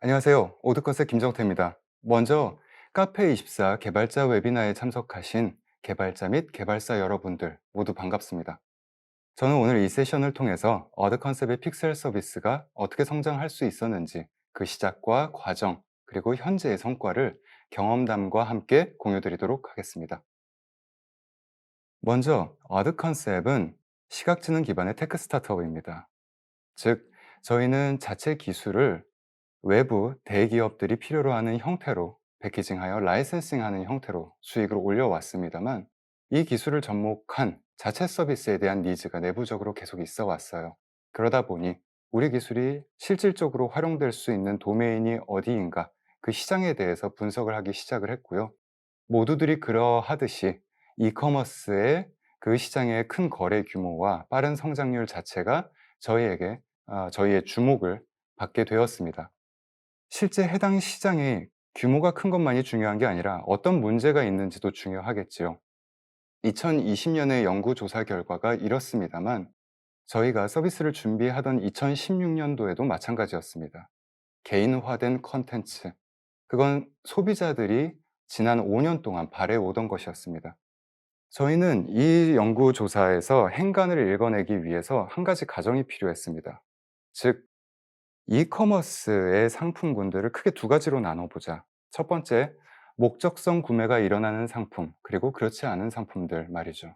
안녕하세요. 오드컷의 김정태입니다. 먼저 카페24 개발자 웨비나에 참석하신 개발자 및 개발사 여러분들 모두 반갑습니다. 저는 오늘 이 세션을 통해서 어드 컨셉의 픽셀 서비스가 어떻게 성장할 수 있었는지 그 시작과 과정 그리고 현재의 성과를 경험담과 함께 공유드리도록 하겠습니다. 먼저 어드 컨셉은 시각지능 기반의 테크 스타트업입니다. 즉, 저희는 자체 기술을 외부 대기업들이 필요로 하는 형태로 패키징하여 라이센싱하는 형태로 수익을 올려왔습니다만, 이 기술을 접목한 자체 서비스에 대한 니즈가 내부적으로 계속 있어 왔어요. 그러다 보니 우리 기술이 실질적으로 활용될 수 있는 도메인이 어디인가, 그 시장에 대해서 분석을 하기 시작을 했고요. 모두들이 그러하듯이 이커머스의 그 시장의 큰 거래 규모와 빠른 성장률 자체가 저희의 주목을 받게 되었습니다. 실제 해당 시장의 규모가 큰 것만이 중요한 게 아니라 어떤 문제가 있는지도 중요하겠지요. 2020년의 연구조사 결과가 이렇습니다만, 저희가 서비스를 준비하던 2016년도에도 마찬가지였습니다. 개인화된 컨텐츠, 그건 소비자들이 지난 5년 동안 바래오던 것이었습니다. 저희는 이 연구조사에서 행간을 읽어내기 위해서 한 가지 가정이 필요했습니다. 즉, 이커머스의 상품군들을 크게 두 가지로 나눠보자. 첫 번째, 목적성 구매가 일어나는 상품, 그리고 그렇지 않은 상품들 말이죠.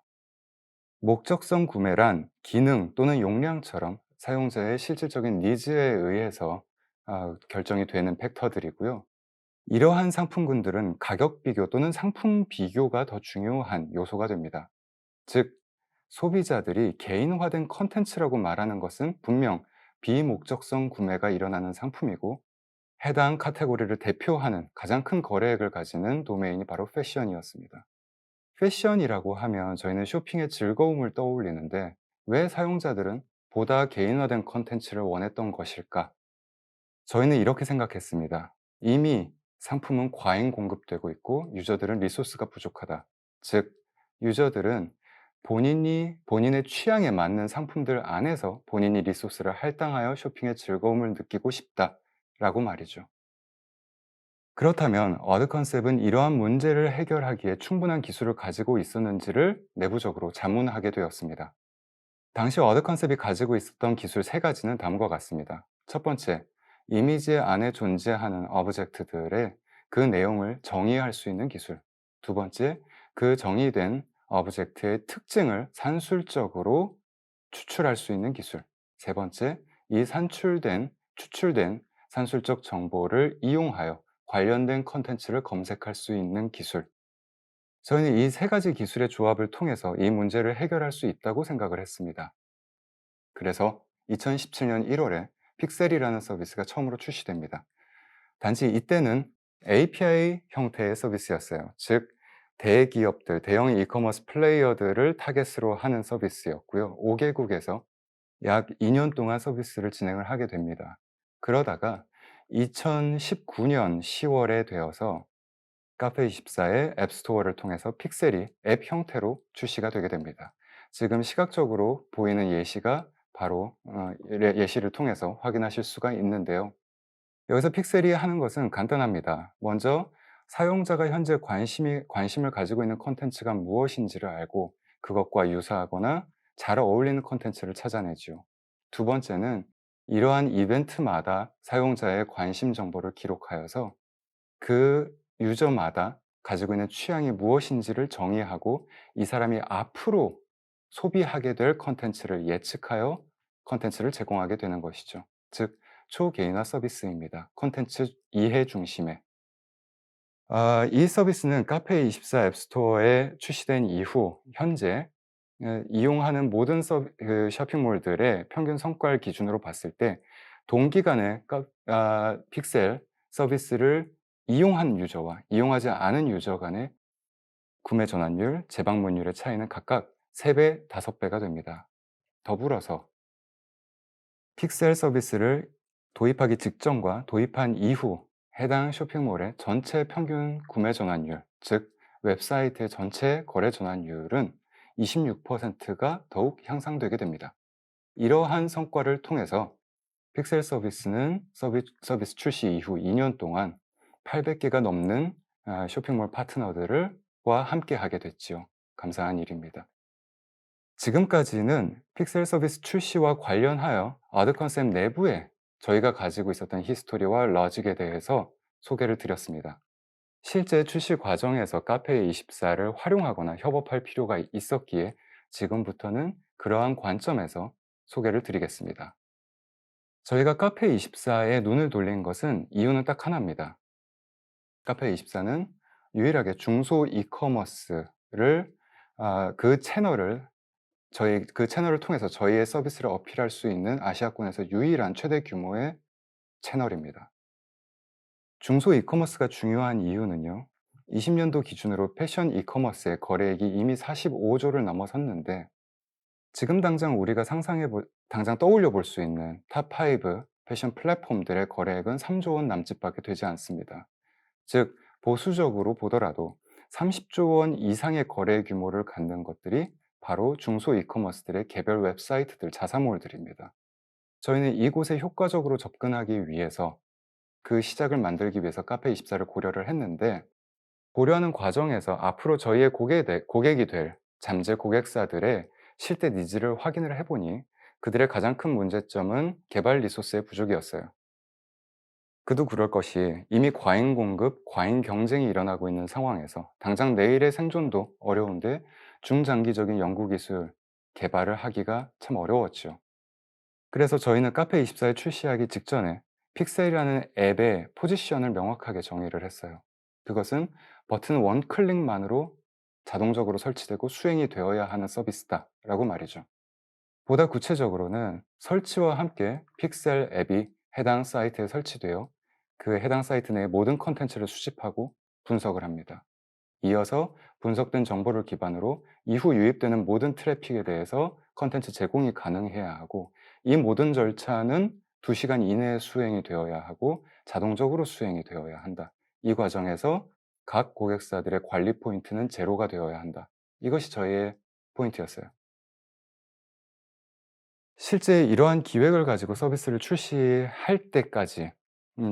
목적성 구매란 기능 또는 용량처럼 사용자의 실질적인 니즈에 의해서 결정이 되는 팩터들이고요. 이러한 상품군들은 가격 비교 또는 상품 비교가 더 중요한 요소가 됩니다. 즉, 소비자들이 개인화된 컨텐츠라고 말하는 것은 분명 비목적성 구매가 일어나는 상품이고, 해당 카테고리를 대표하는 가장 큰 거래액을 가지는 도메인이 바로 패션이었습니다. 패션이라고 하면 저희는 쇼핑의 즐거움을 떠올리는데, 왜 사용자들은 보다 개인화된 컨텐츠를 원했던 것일까? 저희는 이렇게 생각했습니다. 이미 상품은 과잉 공급되고 있고 유저들은 리소스가 부족하다. 즉, 유저들은 본인의 취향에 맞는 상품들 안에서 본인이 리소스를 할당하여 쇼핑의 즐거움을 느끼고 싶다라고 말이죠. 그렇다면 어드 컨셉은 이러한 문제를 해결하기에 충분한 기술을 가지고 있었는지를 내부적으로 자문하게 되었습니다. 당시 어드 컨셉이 가지고 있었던 기술 세 가지는 다음과 같습니다. 첫 번째, 이미지 안에 존재하는 오브젝트들의 그 내용을 정의할 수 있는 기술. 두 번째, 그 정의된 오브젝트의 특징을 산술적으로 추출할 수 있는 기술. 세 번째, 이 추출된 산술적 정보를 이용하여 관련된 컨텐츠를 검색할 수 있는 기술. 저희는 이 세 가지 기술의 조합을 통해서 이 문제를 해결할 수 있다고 생각을 했습니다. 그래서 2017년 1월에 픽셀이라는 서비스가 처음으로 출시됩니다. 단지 이때는 API 형태의 서비스였어요. 즉, 대기업들, 대형 이커머스 플레이어들을 타겟으로 하는 서비스였고요. 5개국에서 약 2년 동안 서비스를 진행을 하게 됩니다. 그러다가 2019년 10월에 되어서 카페24의 앱스토어를 통해서 픽셀이 앱 형태로 출시가 되게 됩니다. 지금 시각적으로 보이는 예시가 바로 예시를 통해서 확인하실 수가 있는데요. 여기서 픽셀이 하는 것은 간단합니다. 먼저 사용자가 현재 관심을 가지고 있는 콘텐츠가 무엇인지를 알고 그것과 유사하거나 잘 어울리는 콘텐츠를 찾아내죠. 두 번째는 이러한 이벤트마다 사용자의 관심 정보를 기록하여서 그 유저마다 가지고 있는 취향이 무엇인지를 정의하고 이 사람이 앞으로 소비하게 될 콘텐츠를 예측하여 콘텐츠를 제공하게 되는 것이죠. 즉, 초개인화 서비스입니다. 콘텐츠 이해 중심의. 이 서비스는 카페24 앱스토어에 출시된 이후 현재 이용하는 모든 쇼핑몰들의 평균 성과를 기준으로 봤을 때 동기간에 픽셀 서비스를 이용한 유저와 이용하지 않은 유저 간의 구매 전환율, 재방문율의 차이는 각각 3배, 5배가 됩니다. 더불어서 픽셀 서비스를 도입하기 직전과 도입한 이후 해당 쇼핑몰의 전체 평균 구매 전환율, 즉 웹사이트의 전체 거래 전환율은 26%가 더욱 향상되게 됩니다. 이러한 성과를 통해서 픽셀 서비스는 서비스 출시 이후 2년 동안 800개가 넘는 쇼핑몰 파트너들과 함께 하게 됐지요. 감사한 일입니다. 지금까지는 픽셀 서비스 출시와 관련하여 아드 컨셉 내부에 저희가 가지고 있었던 히스토리와 러직에 대해서 소개를 드렸습니다. 실제 출시 과정에서 카페24를 활용하거나 협업할 필요가 있었기에 지금부터는 그러한 관점에서 소개를 드리겠습니다. 저희가 카페24에 눈을 돌린 것은 이유는 딱 하나입니다. 카페24는 유일하게 중소 이커머스를 그 채널을 그 채널을 통해서 저희의 서비스를 어필할 수 있는 아시아권에서 유일한 최대 규모의 채널입니다. 중소 이커머스가 중요한 이유는요. 20년도 기준으로 패션 이커머스의 거래액이 이미 45조를 넘어섰는데 지금 당장 우리가 당장 떠올려 볼 수 있는 탑5 패션 플랫폼들의 거래액은 3조 원 남짓밖에 되지 않습니다. 즉, 보수적으로 보더라도 30조 원 이상의 거래 규모를 갖는 것들이 바로 중소 이커머스들의 개별 웹사이트들, 자사몰들입니다. 저희는 이곳에 효과적으로 접근하기 위해서 그 시작을 만들기 위해서 카페24를 고려를 했는데 고려하는 과정에서 앞으로 저희의 고객이 될 잠재 고객사들의 실제 니즈를 확인을 해보니 그들의 가장 큰 문제점은 개발 리소스의 부족이었어요. 그도 그럴 것이 이미 과잉 공급, 과잉 경쟁이 일어나고 있는 상황에서 당장 내일의 생존도 어려운데 중장기적인 연구기술 개발을 하기가 참 어려웠죠. 그래서 저희는 카페24에 출시하기 직전에 픽셀이라는 앱의 포지션을 명확하게 정의를 했어요. 그것은 버튼 원 클릭만으로 자동적으로 설치되고 수행이 되어야 하는 서비스다 라고 말이죠. 보다 구체적으로는 설치와 함께 픽셀 앱이 해당 사이트에 설치되어 그 해당 사이트 내의 모든 컨텐츠를 수집하고 분석을 합니다. 이어서 분석된 정보를 기반으로 이후 유입되는 모든 트래픽에 대해서 컨텐츠 제공이 가능해야 하고 이 모든 절차는 2시간 이내에 수행이 되어야 하고 자동적으로 수행이 되어야 한다. 이 과정에서 각 고객사들의 관리 포인트는 제로가 되어야 한다. 이것이 저희의 포인트였어요. 실제 이러한 기획을 가지고 서비스를 출시할 때까지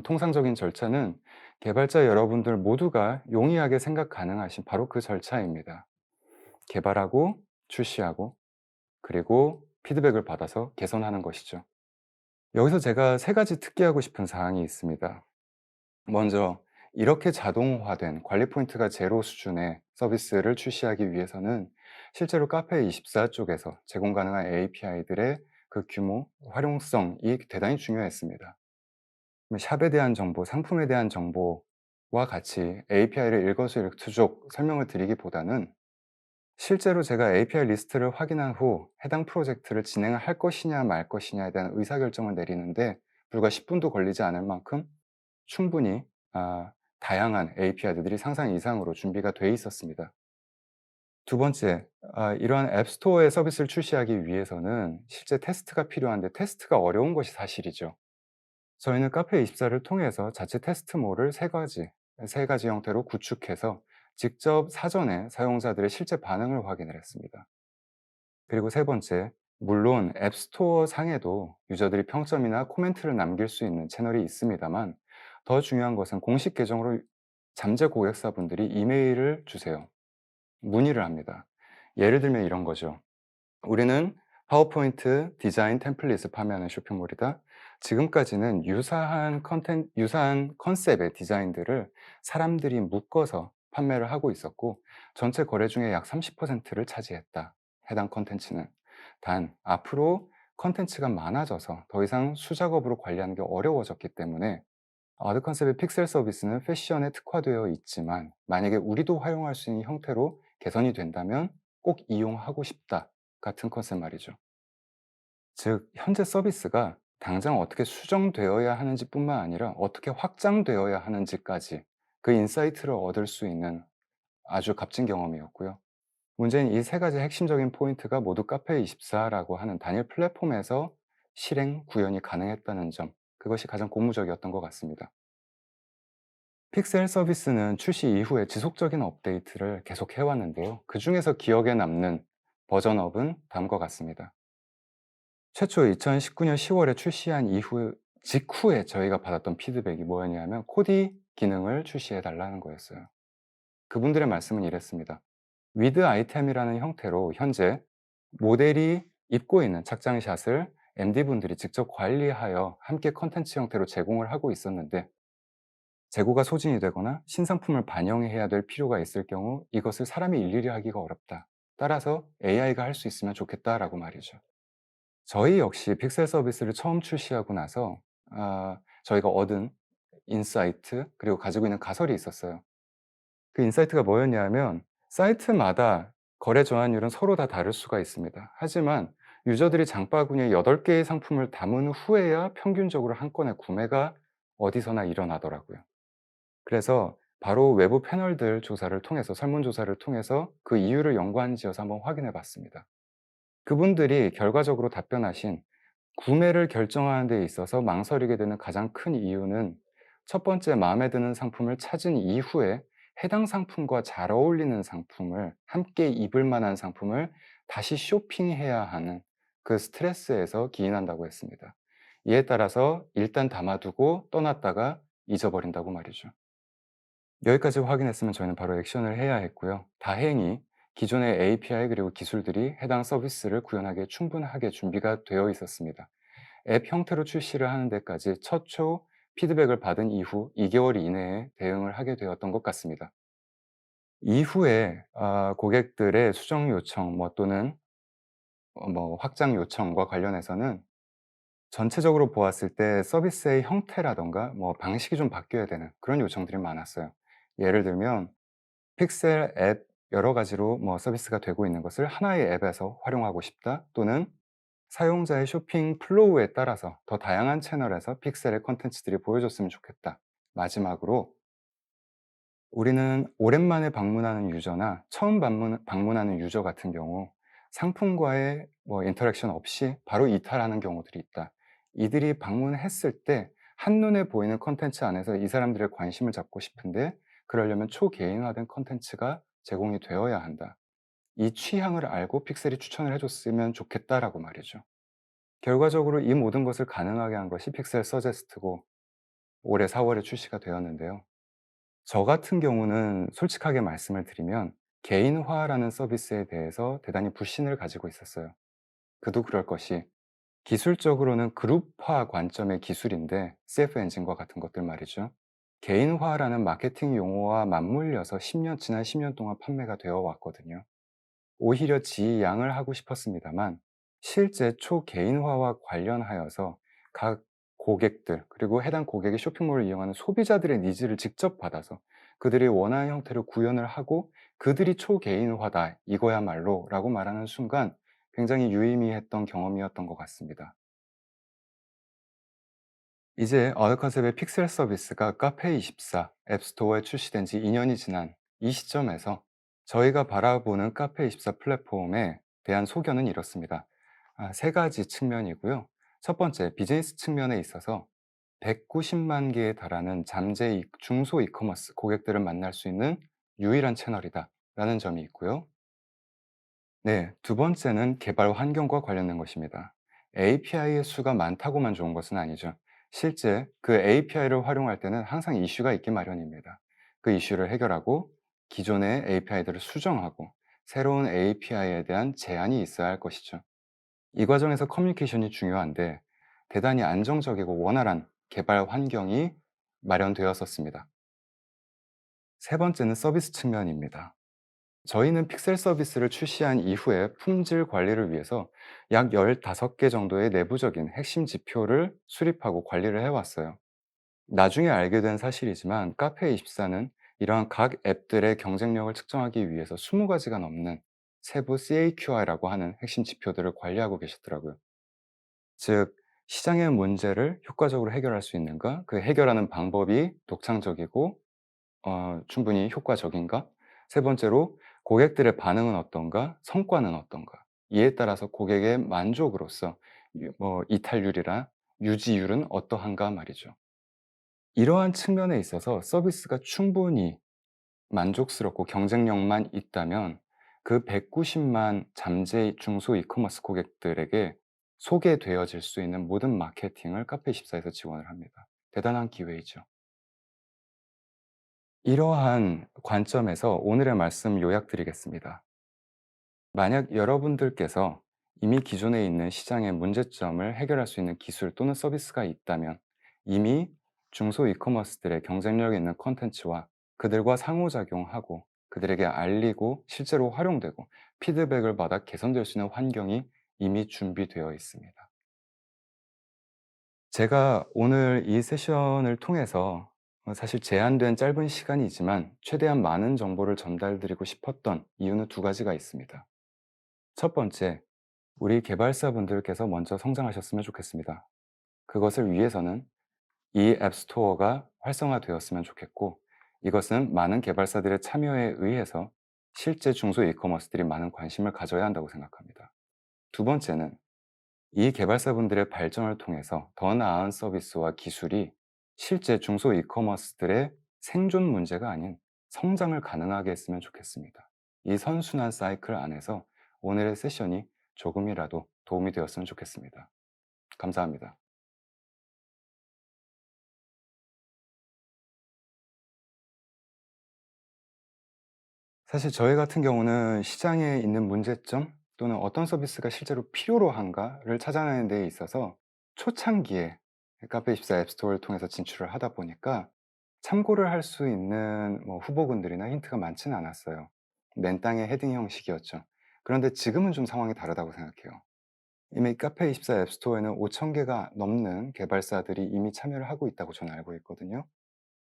통상적인 절차는 개발자 여러분들 모두가 용이하게 생각 가능하신 바로 그 절차입니다. 개발하고 출시하고 그리고 피드백을 받아서 개선하는 것이죠. 여기서 제가 3가지 특기하고 싶은 사항이 있습니다. 먼저 이렇게 자동화된 관리 포인트가 제로 수준의 서비스를 출시하기 위해서는 실제로 카페24 쪽에서 제공 가능한 API들의 그 규모, 활용성이 대단히 중요했습니다. 샵에 대한 정보, 상품에 대한 정보와 같이 API를 일거수일투족 설명을 드리기보다는 실제로 제가 API 리스트를 확인한 후 해당 프로젝트를 진행할 것이냐 말 것이냐에 대한 의사결정을 내리는데 불과 10분도 걸리지 않을 만큼 충분히 다양한 API들이 상상 이상으로 준비가 돼 있었습니다. 두 번째, 이러한 앱스토어의 서비스를 출시하기 위해서는 실제 테스트가 필요한데 테스트가 어려운 것이 사실이죠. 저희는 카페24를 통해서 자체 테스트몰을 세 가지 형태로 구축해서 직접 사전에 사용자들의 실제 반응을 확인을 했습니다. 그리고 세 번째, 물론 앱스토어 상에도 유저들이 평점이나 코멘트를 남길 수 있는 채널이 있습니다만 더 중요한 것은 공식 계정으로 잠재 고객사분들이 이메일을 주세요. 문의를 합니다. 예를 들면 이런 거죠. 우리는 파워포인트 디자인 템플릿을 판매하는 쇼핑몰이다. 지금까지는 유사한 컨셉의 디자인들을 사람들이 묶어서 판매를 하고 있었고 전체 거래 중에 약 30%를 차지했다. 해당 컨텐츠는. 단 앞으로 컨텐츠가 많아져서 더 이상 수작업으로 관리하는 게 어려워졌기 때문에 아드 컨셉의 픽셀 서비스는 패션에 특화되어 있지만 만약에 우리도 활용할 수 있는 형태로 개선이 된다면 꼭 이용하고 싶다 같은 컨셉 말이죠. 즉 현재 서비스가 당장 어떻게 수정되어야 하는지 뿐만 아니라 어떻게 확장되어야 하는지까지 그 인사이트를 얻을 수 있는 아주 값진 경험이었고요. 문제는 이 3가지 핵심적인 포인트가 모두 카페24라고 하는 단일 플랫폼에서 실행, 구현이 가능했다는 점, 그것이 가장 고무적이었던 것 같습니다. 픽셀 서비스는 출시 이후에 지속적인 업데이트를 계속 해왔는데요. 그 중에서 기억에 남는 버전업은 다음과 같습니다. 최초 2019년 10월에 출시한 직후에 저희가 받았던 피드백이 뭐였냐면 코디 기능을 출시해 달라는 거였어요. 그분들의 말씀은 이랬습니다. 위드 아이템이라는 형태로 현재 모델이 입고 있는 착장샷을 MD분들이 직접 관리하여 함께 컨텐츠 형태로 제공을 하고 있었는데, 재고가 소진이 되거나 신상품을 반영해야 될 필요가 있을 경우 이것을 사람이 일일이 하기가 어렵다. 따라서 AI가 할 수 있으면 좋겠다라고 말이죠. 저희 역시 픽셀 서비스를 처음 출시하고 나서 저희가 얻은 인사이트, 그리고 가지고 있는 가설이 있었어요. 그 인사이트가 뭐였냐면, 사이트마다 거래 전환율은 서로 다 다를 수가 있습니다. 하지만 유저들이 장바구니에 8개의 상품을 담은 후에야 평균적으로 한 건의 구매가 어디서나 일어나더라고요. 그래서 바로 외부 패널들 조사를 통해서, 설문조사를 통해서 그 이유를 연관지어서 한번 확인해 봤습니다. 그분들이 결과적으로 답변하신, 구매를 결정하는 데 있어서 망설이게 되는 가장 큰 이유는, 첫 번째, 마음에 드는 상품을 찾은 이후에 해당 상품과 잘 어울리는 상품을, 함께 입을 만한 상품을 다시 쇼핑해야 하는 그 스트레스에서 기인한다고 했습니다. 이에 따라서 일단 담아두고 떠났다가 잊어버린다고 말이죠. 여기까지 확인했으면 저희는 바로 액션을 해야 했고요. 다행히 기존의 API 그리고 기술들이 해당 서비스를 구현하기에 충분하게 준비가 되어 있었습니다. 앱 형태로 출시를 하는 데까지 첫 피드백을 받은 이후 2개월 이내에 대응을 하게 되었던 것 같습니다. 이후에 고객들의 수정 요청 또는 확장 요청과 관련해서는 전체적으로 보았을 때 서비스의 형태라든가 방식이 좀 바뀌어야 되는 그런 요청들이 많았어요. 예를 들면 픽셀 앱 여러 가지로 서비스가 되고 있는 것을 하나의 앱에서 활용하고 싶다, 또는 사용자의 쇼핑 플로우에 따라서 더 다양한 채널에서 픽셀의 콘텐츠들이 보여줬으면 좋겠다. 마지막으로, 우리는 오랜만에 방문하는 유저나 처음 방문하는 유저 같은 경우 상품과의 인터랙션 없이 바로 이탈하는 경우들이 있다. 이들이 방문했을 때 한눈에 보이는 콘텐츠 안에서 이 사람들의 관심을 잡고 싶은데, 그러려면 초개인화된 콘텐츠가 제공이 되어야 한다. 이 취향을 알고 픽셀이 추천을 해줬으면 좋겠다라고 말이죠. 결과적으로 이 모든 것을 가능하게 한 것이 픽셀 서제스트고 올해 4월에 출시가 되었는데요. 저 같은 경우는 솔직하게 말씀을 드리면 개인화라는 서비스에 대해서 대단히 불신을 가지고 있었어요. 그도 그럴 것이, 기술적으로는 그룹화 관점의 기술인데, CF 엔진과 같은 것들 말이죠. 개인화라는 마케팅 용어와 맞물려서 지난 10년 동안 판매가 되어 왔거든요. 오히려 지양을 하고 싶었습니다만, 실제 초개인화와 관련하여서 각 고객들, 그리고 해당 고객이 쇼핑몰을 이용하는 소비자들의 니즈를 직접 받아서 그들이 원하는 형태로 구현을 하고, 그들이 초개인화다 이거야말로 라고 말하는 순간 굉장히 유의미했던 경험이었던 것 같습니다. 이제 어느 컨셉의 픽셀 서비스가 카페24 앱스토어에 출시된 지 2년이 지난 이 시점에서 저희가 바라보는 카페24 플랫폼에 대한 소견은 이렇습니다. 세 가지 측면이고요. 첫 번째, 비즈니스 측면에 있어서 190만 개에 달하는 중소 이커머스 고객들을 만날 수 있는 유일한 채널이다 라는 점이 있고요. 네, 두 번째는 개발 환경과 관련된 것입니다. API의 수가 많다고만 좋은 것은 아니죠. 실제 그 API를 활용할 때는 항상 이슈가 있기 마련입니다. 그 이슈를 해결하고 기존의 API들을 수정하고 새로운 API에 대한 제한이 있어야 할 것이죠. 이 과정에서 커뮤니케이션이 중요한데, 대단히 안정적이고 원활한 개발 환경이 마련되었었습니다. 세 번째는 서비스 측면입니다. 저희는 픽셀 서비스를 출시한 이후에 품질 관리를 위해서 약 15개 정도의 내부적인 핵심 지표를 수립하고 관리를 해왔어요. 나중에 알게 된 사실이지만 카페24는 이러한 각 앱들의 경쟁력을 측정하기 위해서 20가지가 넘는 세부 CAQR이라고 하는 핵심 지표들을 관리하고 계시더라고요. 즉, 시장의 문제를 효과적으로 해결할 수 있는가, 그 해결하는 방법이 독창적이고 충분히 효과적인가? 세 번째로, 고객들의 반응은 어떤가? 성과는 어떤가? 이에 따라서 고객의 만족으로서 이탈률이나 유지율은 어떠한가 말이죠. 이러한 측면에 있어서 서비스가 충분히 만족스럽고 경쟁력만 있다면 그 190만 잠재 중소 이커머스 고객들에게 소개되어질 수 있는 모든 마케팅을 카페24에서 지원을 합니다. 대단한 기회이죠. 이러한 관점에서 오늘의 말씀 요약드리겠습니다. 만약 여러분들께서 이미 기존에 있는 시장의 문제점을 해결할 수 있는 기술 또는 서비스가 있다면 이미 중소 이커머스들의 경쟁력 있는 콘텐츠와 그들과 상호작용하고 그들에게 알리고 실제로 활용되고 피드백을 받아 개선될 수 있는 환경이 이미 준비되어 있습니다. 제가 오늘 이 세션을 통해서 사실 제한된 짧은 시간이지만 최대한 많은 정보를 전달드리고 싶었던 이유는 두 가지가 있습니다. 첫 번째, 우리 개발사분들께서 먼저 성장하셨으면 좋겠습니다. 그것을 위해서는 이 앱스토어가 활성화되었으면 좋겠고, 이것은 많은 개발사들의 참여에 의해서 실제 중소 이커머스들이 많은 관심을 가져야 한다고 생각합니다. 두 번째는 이 개발사분들의 발전을 통해서 더 나은 서비스와 기술이 실제 중소 이커머스들의 생존 문제가 아닌 성장을 가능하게 했으면 좋겠습니다. 이 선순환 사이클 안에서 오늘의 세션이 조금이라도 도움이 되었으면 좋겠습니다. 감사합니다. 사실 저희 같은 경우는 시장에 있는 문제점 또는 어떤 서비스가 실제로 필요로 한가를 찾아내는 데 있어서 초창기에 카페24 앱스토어를 통해서 진출을 하다 보니까 참고를 할 수 있는 후보군들이나 힌트가 많지는 않았어요. 맨땅의 헤딩 형식이었죠. 그런데 지금은 좀 상황이 다르다고 생각해요. 이미 카페24 앱스토어에는 5,000개가 넘는 개발사들이 이미 참여를 하고 있다고 저는 알고 있거든요.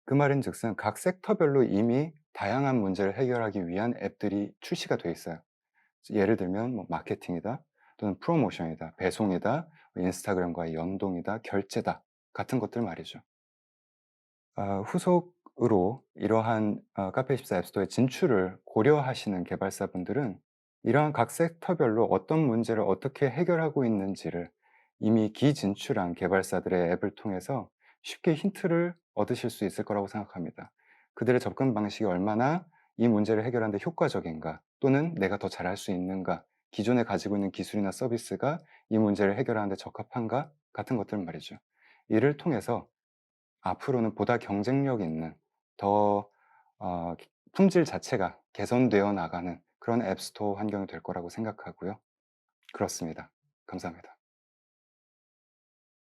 그 말인즉슨 각 섹터별로 이미 다양한 문제를 해결하기 위한 앱들이 출시가 돼 있어요. 예를 들면 마케팅이다, 또는 프로모션이다, 배송이다, 인스타그램과의 연동이다, 결제다 같은 것들 말이죠. 후속으로 이러한 카페24 앱스토어의 진출을 고려하시는 개발사분들은 이러한 각 섹터별로 어떤 문제를 어떻게 해결하고 있는지를 이미 기진출한 개발사들의 앱을 통해서 쉽게 힌트를 얻으실 수 있을 거라고 생각합니다. 그들의 접근 방식이 얼마나 이 문제를 해결하는 데 효과적인가, 또는 내가 더 잘할 수 있는가, 기존에 가지고 있는 기술이나 서비스가 이 문제를 해결하는 데 적합한가 같은 것들 말이죠. 이를 통해서 앞으로는 보다 경쟁력 있는 더 품질 자체가 개선되어 나가는 그런 앱스토어 환경이 될 거라고 생각하고요. 그렇습니다. 감사합니다.